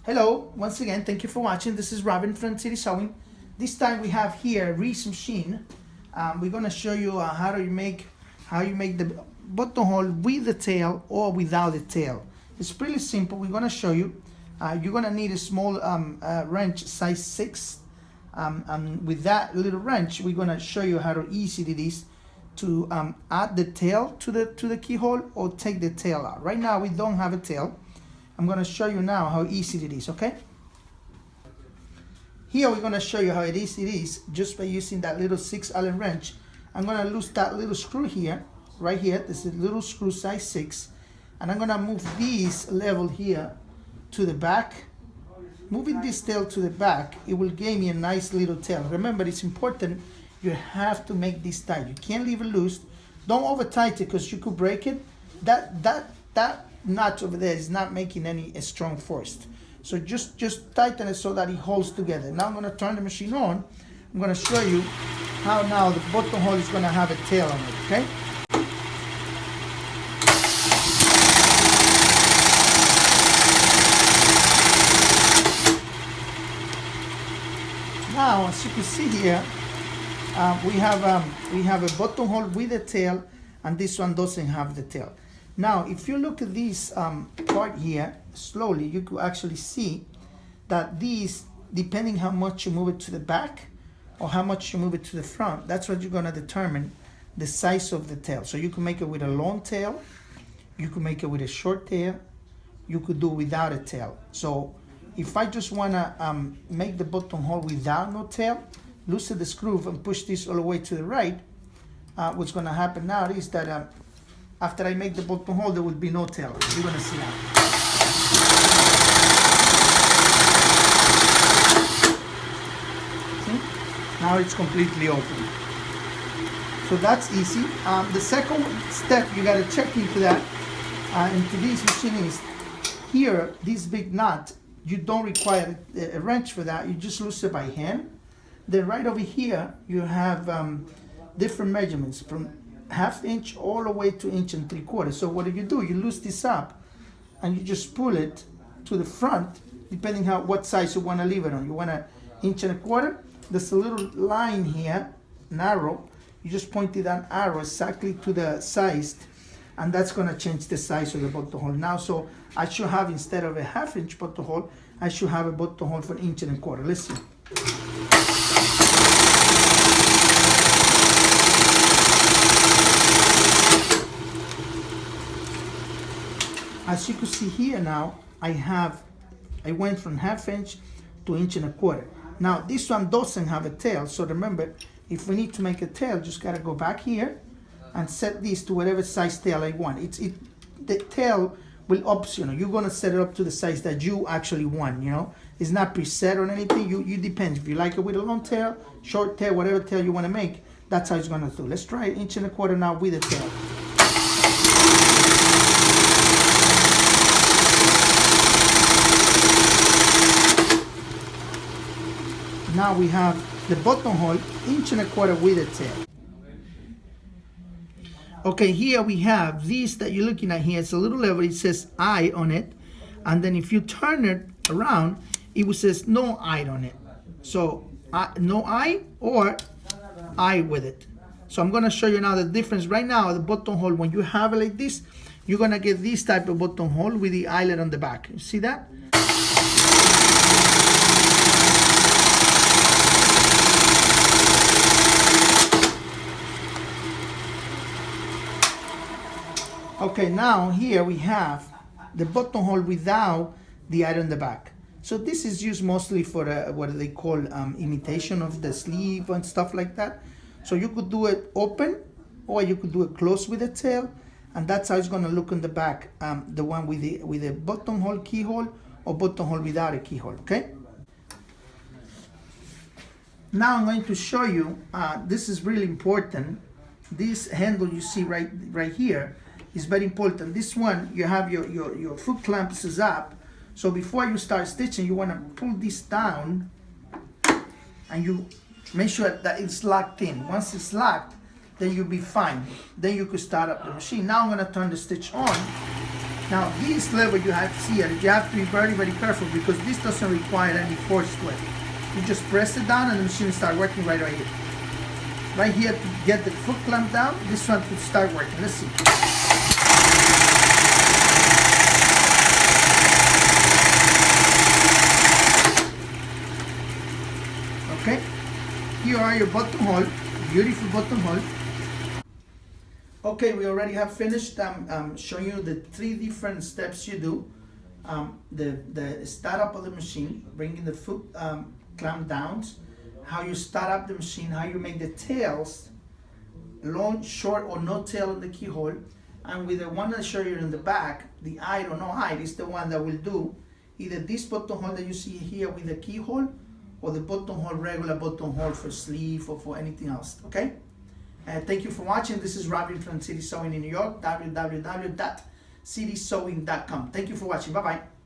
Hello, once again, thank you for watching. This is Robin from City Sewing. This time we have here Reece machine. We're gonna show you how you make the buttonhole with the tail or without the tail. It's pretty simple. We're gonna show you. You're gonna need a small wrench size 6. And with that little wrench, we're gonna show you how easy it is to add the tail to the keyhole or take the tail out. Right now we don't have a tail. I'm going to show you now how easy it is, okay? Here we're going to show you how it is just by using that little 6 Allen wrench. I'm going to lose that little screw here, right here. This is a little screw size 6. And I'm going to move this level here to the back. Moving this tail to the back, it will give me a nice little tail. Remember, it's important, you have to make this tight. You can't leave it loose. Don't over tight it because you could break it. That notch over there is not making any strong force. So just tighten it so that it holds together. Now I'm going to turn the machine on. I'm going to show you how now the buttonhole is going to have a tail on it, okay? Now, as you can see here, we have a buttonhole with a tail, and this one doesn't have the tail. Now, if you look at this part here, slowly, you could actually see that these, depending how much you move it to the back or how much you move it to the front, that's what you're going to determine the size of the tail. So you can make it with a long tail, you can make it with a short tail, you could do without a tail. So if I just want to make the buttonhole without no tail, loosen the screw and push this all the way to the right, what's going to happen now is that after I make the buttonhole, there will be no tail. You're going to see that. See? Now it's completely open. So that's easy. The second step, you got to check into that. Into this machine is here, this big nut, you don't require a wrench for that. You just loosen it by hand. Then right over here, you have different measurements from 1/2 inch all the way to 1 3/4 inches. So what do? You loose this up and you just pull it to the front, depending on what size you want to leave it on. You want 1 1/4 inches. There's a little line here, an arrow. You just point it an arrow exactly to the size, and that's going to change the size of the buttonhole. Now, so I should have, instead of a 1/2 inch buttonhole, I should have a buttonhole for 1 1/4 inches. Let's see. As you can see here now, I went from 1/2 inch to 1 1/4 inches. Now this one doesn't have a tail, so remember, if we need to make a tail, just gotta go back here and set this to whatever size tail I want. The tail will optional. You're gonna set it up to the size that you actually want. It's not preset or anything. You depends. If you like it with a long tail, short tail, whatever tail you want to make, that's how it's gonna do. Let's try 1 1/4 inches now with a tail. Now we have the buttonhole 1 1/4 inches with a tail. Okay, here we have this that you're looking at here. It's a little lever. It says I on it, and then if you turn it around, it will says no I on it. So no I or I with it. So I'm gonna show you now the difference. Right now, the buttonhole, when you have it like this, you're gonna get this type of buttonhole with the eyelet on the back. You see that? Okay, now here we have the buttonhole without the eye on the back. So this is used mostly for what they call imitation of the sleeve and stuff like that. So you could do it open or you could do it closed with a tail, and that's how it's going to look on the back, the one with the buttonhole keyhole or buttonhole without a keyhole, okay? Now I'm going to show you, this is really important. This handle you see right here is very important. This one, you have your foot clamps is up. So before you start stitching, you want to pull this down and you make sure that it's locked in. Once it's locked, then you'll be fine. Then you could start up the machine. Now I'm going to turn the stitch on. Now this lever you have here, you have to be very, very careful because this doesn't require any force to it. You just press it down and the machine start working right here. Right here to get the foot clamp down, this one to start working. Let's see. Okay, here are your bottom hole, beautiful bottom hole. Okay, we already have finished showing you the 3 different steps you do. The startup of the machine, bringing the foot clamp down, how you start up the machine, how you make the tails, long, short, or no tail on the keyhole, and with the one I show you in the back, the eye or no eye is the one that will do either this button hole that you see here with the keyhole, or the button hole, regular button hole for sleeve or for anything else, okay? Thank you for watching. This is Robin from City Sewing in New York, www.citysewing.com. Thank you for watching. Bye-bye.